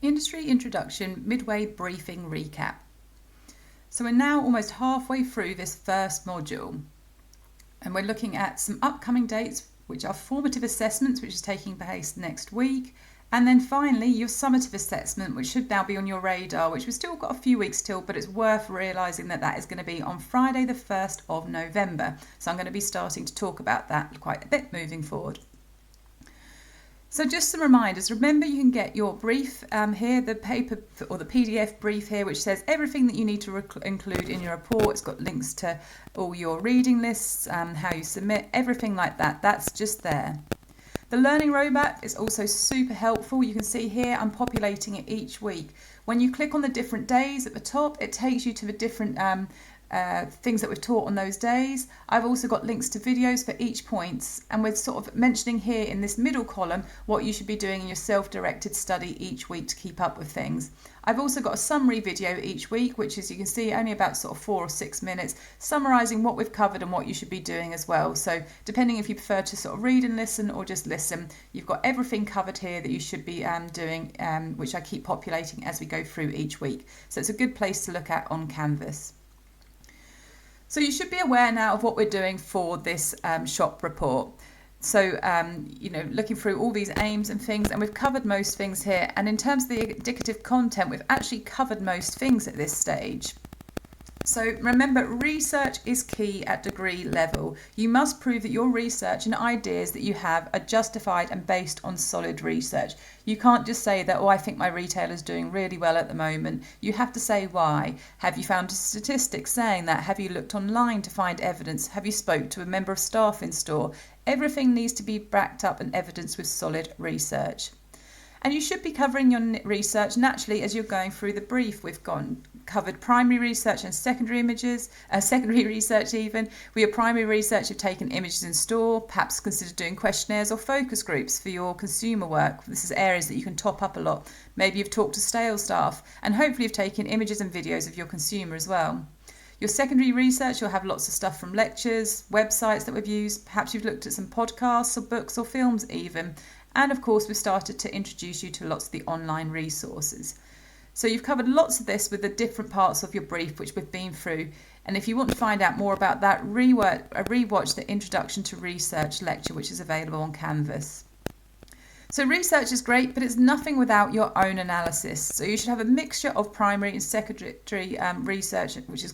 Industry Introduction Midway Briefing Re Cap. So we're now almost halfway through this first module, and we're looking at some upcoming dates, which are formative assessments, which is taking place next week, and then finally your summative assessment, which should now be on your radar, which we've still got a few weeks till, but it's worth realising that that is going to be on Friday the 1st of November. So I'm going to be starting to talk about that quite a bit moving forward. So just some reminders. Remember, you can get your brief here, the paper or the PDF brief here, which says everything that you need to include in your report. It's got links to all your reading lists, how you submit, everything like that. That's just there. The learning roadmap is also super helpful. You can see here I'm populating it each week. When you click on the different days at the top, it takes you to the different things that we've taught on those days. I've also got links to videos for each point, and we're sort of mentioning here in this middle column what you should be doing in your self-directed study each week to keep up with things. I've also got a summary video each week, which is, you can see, only about sort of 4 or 6 minutes, summarising what we've covered and what you should be doing as well. So depending if you prefer to sort of read and listen or just listen, you've got everything covered here that you should be doing, which I keep populating as we go through each week. So it's a good place to look at on Canvas. So you should be aware now of what we're doing for this shop report. So, looking through all these aims and things, and we've covered most things here. And in terms of the indicative content, we've actually covered most things at this stage. So remember, research is key at degree level. You must prove that your research and ideas that you have are justified and based on solid research. You can't just say that, oh, I think my retailer's doing really well at the moment. You have to say why. Have you found statistics saying that? Have you looked online to find evidence? Have you spoke to a member of staff in store? Everything needs to be backed up and evidenced with solid research. And you should be covering your research naturally as you're going through the brief. We've covered primary research and secondary research even. For your primary research, you've taken images in store, perhaps consider doing questionnaires or focus groups for your consumer work. This is areas that you can top up a lot. Maybe you've talked to sales staff, and hopefully you've taken images and videos of your consumer as well. Your secondary research, you'll have lots of stuff from lectures, websites that we've used. Perhaps you've looked at some podcasts or books or films even. And of course, we've started to introduce you to lots of the online resources. So you've covered lots of this with the different parts of your brief, which we've been through. And if you want to find out more about that, rewatch the Introduction to Research lecture, which is available on Canvas. So research is great, but it's nothing without your own analysis. So you should have a mixture of primary and secondary research, which is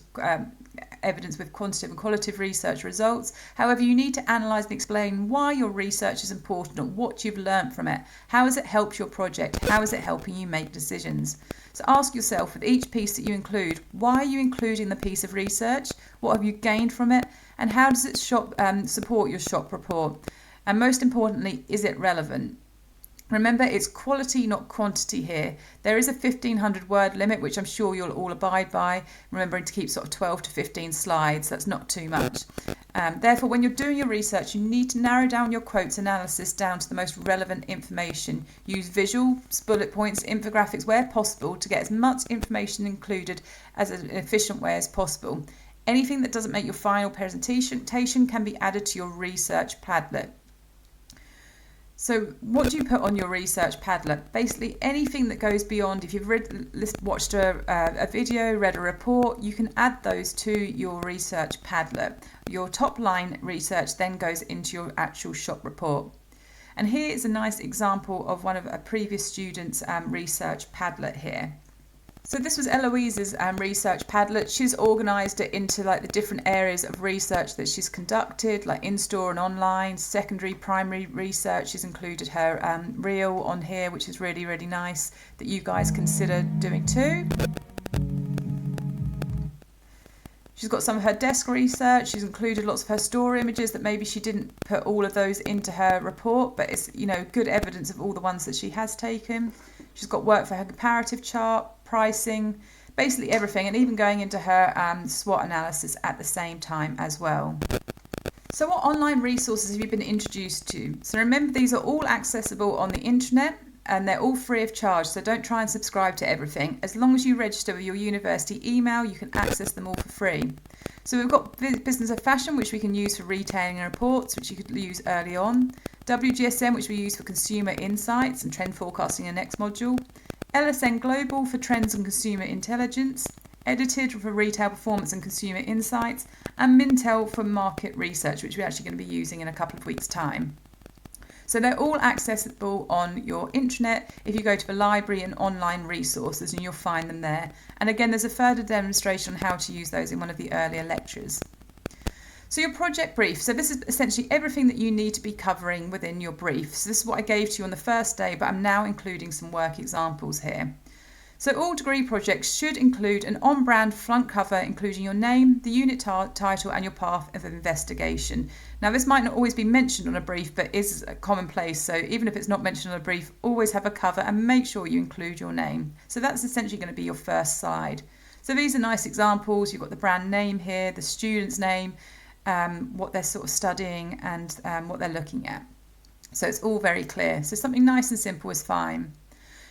evidence with quantitative and qualitative research results. However, you need to analyse and explain why your research is important and what you've learned from it. How has it helped your project? How is it helping you make decisions? So ask yourself with each piece that you include, why are you including the piece of research? What have you gained from it? And how does it support your shop report? And most importantly, is it relevant? Remember, it's quality, not quantity here. There is a 1,500 word limit, which I'm sure you'll all abide by, remembering to keep sort of 12 to 15 slides. That's not too much. Therefore, when you're doing your research, you need to narrow down your quotes analysis down to the most relevant information. Use visuals, bullet points, infographics where possible to get as much information included as an efficient way as possible. Anything that doesn't make your final presentation can be added to your research Padlet. So what do you put on your research Padlet? Basically anything that goes beyond, if you've watched a video, read a report, you can add those to your research Padlet. Your top line research then goes into your actual shop report. And here is a nice example of one of a previous student's research Padlet here. So this was Eloise's research Padlet. She's organised it into like the different areas of research that she's conducted, like in-store and online, secondary, primary research. She's included her reel on here, which is really, really nice, that you guys consider doing too. She's got some of her desk research. She's included lots of her store images that maybe she didn't put all of those into her report, but it's, good evidence of all the ones that she has taken. She's got work for her comparative chart, pricing, basically everything, and even going into her SWOT analysis at the same time as well. So what online resources have you been introduced to? So remember, these are all accessible on the internet and they're all free of charge, so don't try and subscribe to everything. As long as you register with your university email, you can access them all for free. So we've got Business of Fashion, which we can use for retailing and reports, which you could use early on. WGSN, which we use for consumer insights and trend forecasting in the next module. LSN Global for Trends and Consumer Intelligence, Edited for Retail Performance and Consumer Insights, and Mintel for Market Research, which we're actually going to be using in a couple of weeks' time. So they're all accessible on your intranet if you go to the library and online resources, and you'll find them there. And again, there's a further demonstration on how to use those in one of the earlier lectures. So your project brief. So this is essentially everything that you need to be covering within your brief. So this is what I gave to you on the first day, but I'm now including some work examples here. So all degree projects should include an on-brand front cover, including your name, the unit title, and your path of investigation. Now, this might not always be mentioned on a brief, but is commonplace. So even if it's not mentioned on a brief, always have a cover and make sure you include your name. So that's essentially going to be your first slide. So these are nice examples. You've got the brand name here, the student's name, what they're sort of studying, and what they're looking at. So it's all very clear. So something nice and simple is fine.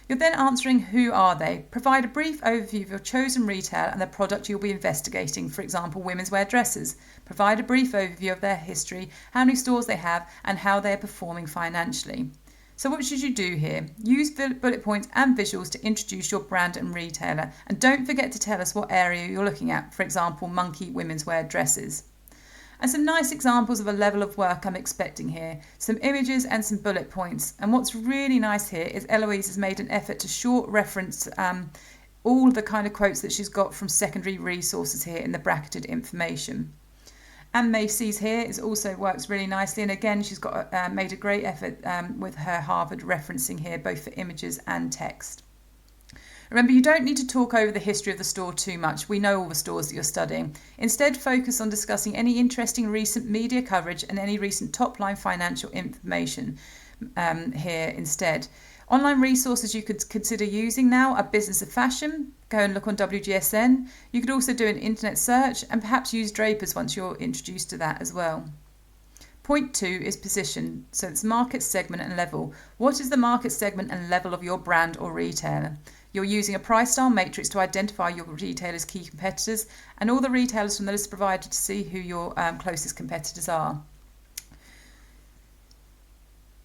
You're then answering who are they. Provide a brief overview of your chosen retailer and the product you'll be investigating, for example, women's wear dresses. Provide a brief overview of their history, how many stores they have, and how they are performing financially. So what should you do here? Use bullet points and visuals to introduce your brand and retailer. And don't forget to tell us what area you're looking at, for example, Monkey women's wear dresses. And some nice examples of a level of work I'm expecting here, some images and some bullet points. And what's really nice here is Eloise has made an effort to short reference all the kind of quotes that she's got from secondary resources here in the bracketed information. And Macy's here is also works really nicely, and again she's got made a great effort with her Harvard referencing here, both for images and text. Remember, you don't need to talk over the history of the store too much. We know all the stores that you're studying. Instead, focus on discussing any interesting recent media coverage and any recent top-line financial information here instead. Online resources you could consider using now are Business of Fashion. Go and look on WGSN. You could also do an internet search and perhaps use Drapers once you're introduced to that as well. Point 2 is position. So it's market segment and level. What is the market segment and level of your brand or retailer? You're using a price style matrix to identify your retailer's key competitors and all the retailers from the list provided to see who your closest competitors are.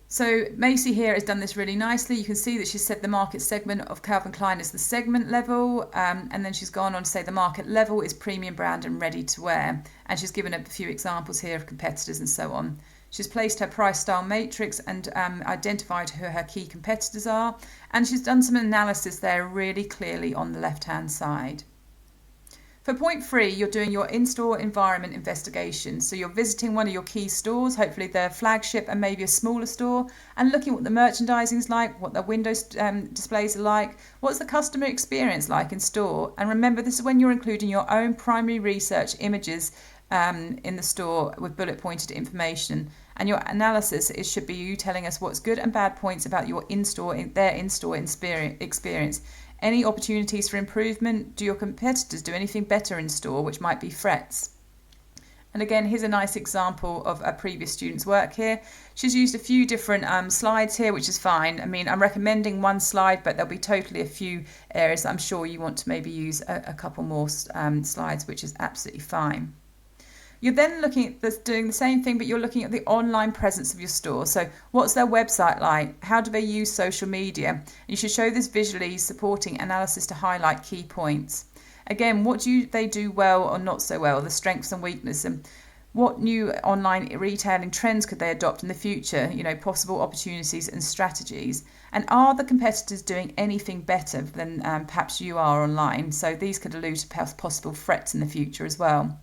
So Macy here has done this really nicely. You can see that she's said the market segment of Calvin Klein is the segment level, and then she's gone on to say the market level is premium brand and ready to wear. And she's given a few examples here of competitors and so on. She's placed her price style matrix and identified who her key competitors are. And she's done some analysis there really clearly on the left-hand side. For point 3, you're doing your in-store environment investigation. So you're visiting one of your key stores, hopefully their flagship and maybe a smaller store, and looking what the merchandising is like, what the window displays are like, what's the customer experience like in store. And remember, this is when you're including your own primary research images in the store with bullet pointed information. And your analysis should be you telling us what's good and bad points about your their in-store experience. Any opportunities for improvement? Do your competitors do anything better in store, which might be threats? And again, here's a nice example of a previous student's work here. She's used a few different slides here, which is fine. I mean, I'm recommending one slide, but there'll be totally a few areas that I'm sure you want to maybe use a couple more slides, which is absolutely fine. You're then looking at this, doing the same thing, but you're looking at the online presence of your store. So what's their website like? How do they use social media? You should show this visually, supporting analysis to highlight key points. Again, what do they do well or not so well, the strengths and weaknesses, and what new online retailing trends could they adopt in the future, possible opportunities and strategies. And are the competitors doing anything better than perhaps you are online? So these could allude to possible threats in the future as well.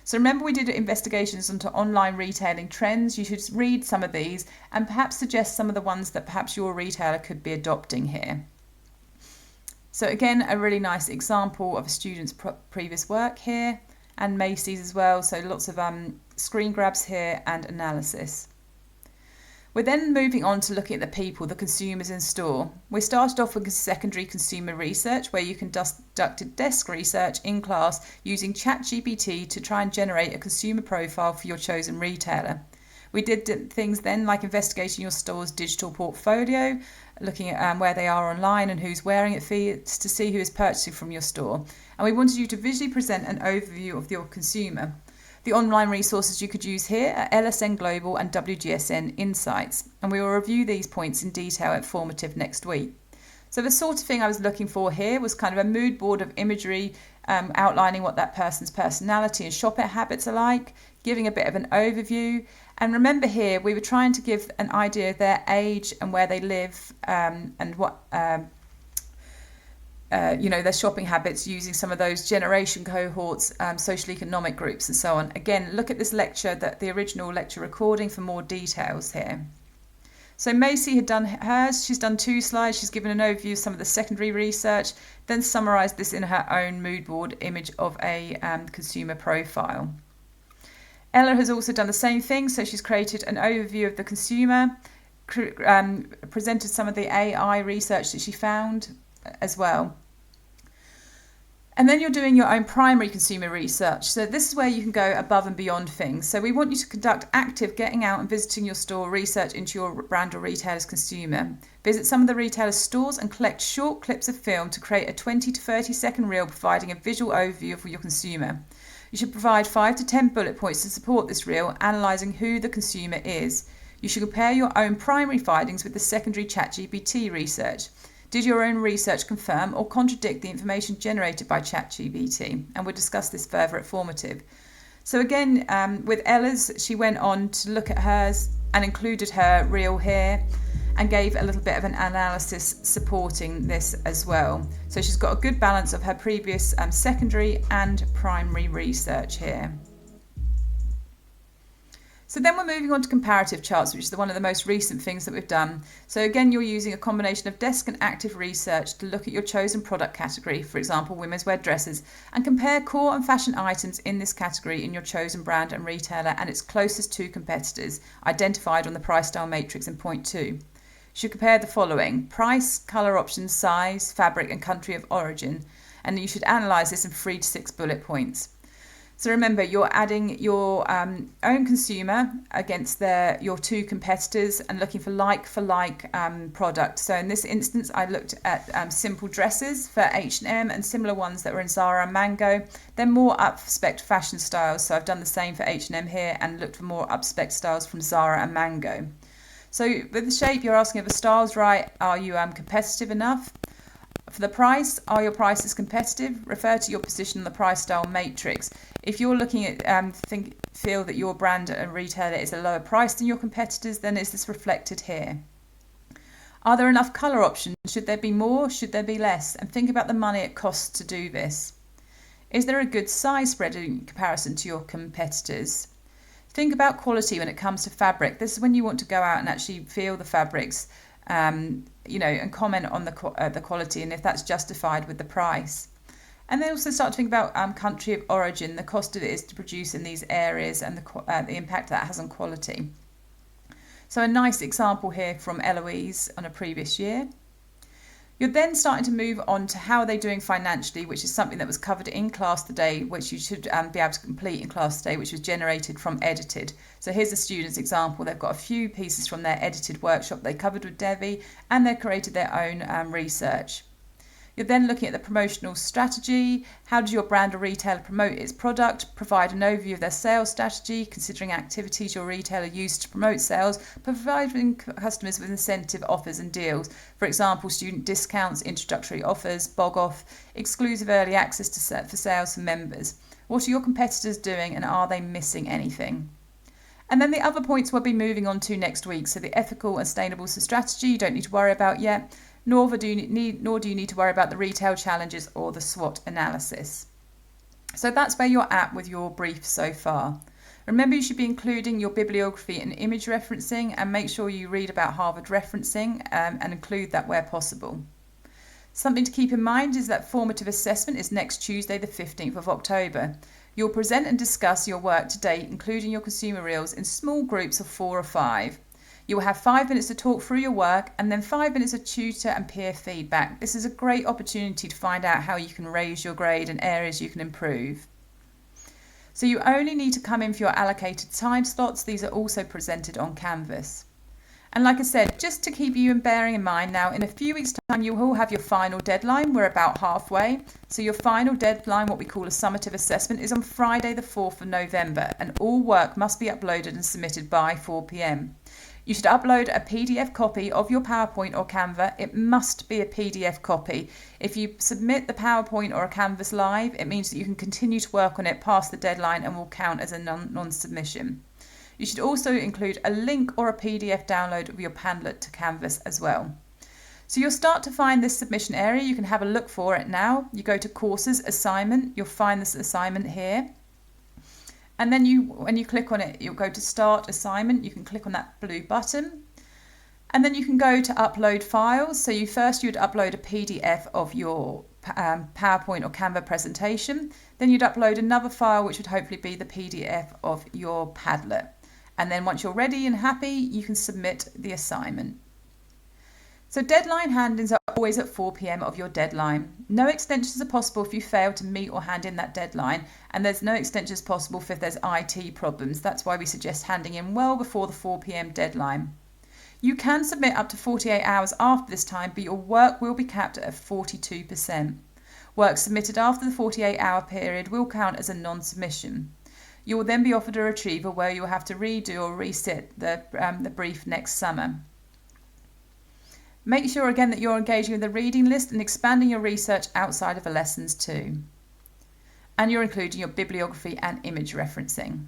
So remember, we did investigations into online retailing trends. You should read some of these and perhaps suggest some of the ones that perhaps your retailer could be adopting here. So again, a really nice example of a student's previous work here, and Macy's as well. So lots of screen grabs here and analysis. We're then moving on to looking at the people, the consumers in store. We started off with secondary consumer research, where you conducted desk research in class using ChatGPT to try and generate a consumer profile for your chosen retailer. We did things then like investigating your store's digital portfolio, looking at where they are online and who's wearing it to see who is purchasing from your store. And we wanted you to visually present an overview of your consumer. The online resources you could use here are LSN Global and WGSN Insights, and we will review these points in detail at Formative next week. So the sort of thing I was looking for here was kind of a mood board of imagery outlining what that person's personality and shopping habits are like, giving a bit of an overview. And remember here, we were trying to give an idea of their age and where they live and what, their shopping habits using some of those generation cohorts, social economic groups and so on. Again, look at this lecture, the original lecture recording for more details here. So Macy had done hers. She's done 2 slides. She's given an overview of some of the secondary research, then summarised this in her own mood board image of a consumer profile. Ella has also done the same thing. So she's created an overview of the consumer, presented some of the AI research that she found as well. And then you're doing your own primary consumer research. So this is where you can go above and beyond things. So we want you to conduct active getting out and visiting your store research into your brand or retailer's consumer. Visit some of the retailer's stores and collect short clips of film to create a 20 to 30 second reel providing a visual overview of your consumer. You should provide 5 to 10 bullet points to support this reel, analysing who the consumer is. You should compare your own primary findings with the secondary ChatGPT research. Did your own research confirm or contradict the information generated by ChatGPT? And we'll discuss this further at formative. So again, with Ella's, she went on to look at hers and included her reel here and gave a little bit of an analysis supporting this as well. So she's got a good balance of her previous secondary and primary research here. So then we're moving on to comparative charts, which is one of the most recent things that we've done. So again, you're using a combination of desk and active research to look at your chosen product category, for example, women's wear dresses, and compare core and fashion items in this category in your chosen brand and retailer and its closest 2 competitors, identified on the price style matrix in point 2. You should compare the following: price, colour options, size, fabric, and country of origin. And you should analyse this in 3 to 6 bullet points. So remember, you're adding your own consumer against your 2 competitors and looking for like product. So in this instance, I looked at simple dresses for H&M and similar ones that were in Zara and Mango. They're more up-spec fashion styles. So I've done the same for H&M here and looked for more up-spec styles from Zara and Mango. So with the shape, you're asking if the style's right. Are you competitive enough? For the price, are your prices competitive? Refer to your position on the price style matrix. If you're looking at feel that your brand and retailer is a lower price than your competitors, then is this reflected here? Are there enough colour options? Should there be more? Should there be less? And think about the money it costs to do this. Is there a good size spread in comparison to your competitors? Think about quality when it comes to fabric. This is when you want to go out and actually feel the fabrics, and comment on the quality and if that's justified with the price. And then also start to think about country of origin, the cost of it is to produce in these areas and the impact that has on quality. So a nice example here from Eloise on a previous year. You're then starting to move on to how are they doing financially, which is something that was covered in class today, which you should be able to complete in class today, which was generated from edited. So here's a student's example. They've got a few pieces from their edited workshop they covered with Devi, and they've created their own research. You're then looking at the promotional strategy. How does your brand or retailer promote its product? Provide an overview of their sales strategy, considering activities your retailer used to promote sales, providing customers with incentive offers and deals. For example, student discounts, introductory offers, bog off, exclusive early access for sales for members. What are your competitors doing and are they missing anything? And then the other points we'll be moving on to next week. So the ethical and sustainable strategy you don't need to worry about yet. Nor do you need to worry about the retail challenges or the SWOT analysis. So that's where you're at with your brief so far. Remember, you should be including your bibliography and image referencing, and make sure you read about Harvard referencing and include that where possible. Something to keep in mind is that formative assessment is next Tuesday, the 15th of October. You'll present and discuss your work to date, including your consumer reels, in small groups of 4 or 5. You will have 5 minutes to talk through your work and then 5 minutes of tutor and peer feedback. This is a great opportunity to find out how you can raise your grade and areas you can improve. So you only need to come in for your allocated time slots. These are also presented on Canvas. And like I said, just to keep you bearing in mind now, in a few weeks' time, you will have your final deadline. We're about halfway. So your final deadline, what we call a summative assessment, is on Friday, the 4th of November, and all work must be uploaded and submitted by 4 p.m. You should upload a PDF copy of your PowerPoint or Canva. It must be a PDF copy. If you submit the PowerPoint or a Canvas live, it means that you can continue to work on it past the deadline and will count as a non-submission. You should also include a link or a PDF download of your Padlet to Canvas as well. So you'll start to find this submission area. You can have a look for it now. You go to Courses, Assignment. You'll find this assignment here. And then when you click on it, you'll go to Start Assignment. You can click on that blue button. And then you can go to Upload Files. So you'd upload a PDF of your PowerPoint or Canva presentation. Then you'd upload another file, which would hopefully be the PDF of your Padlet. And then once you're ready and happy, you can submit the assignment. So deadline hand-ins are always at 4 p.m. of your deadline. No extensions are possible if you fail to meet or hand in that deadline, and there's no extensions possible if there's IT problems. That's why we suggest handing in well before the 4 p.m. deadline. You can submit up to 48 hours after this time, but your work will be capped at 42%. Work submitted after the 48-hour period will count as a non-submission. You will then be offered a retrieval where you will have to redo or resit the brief next summer. Make sure again that you're engaging with the reading list and expanding your research outside of the lessons too. And you're including your bibliography and image referencing.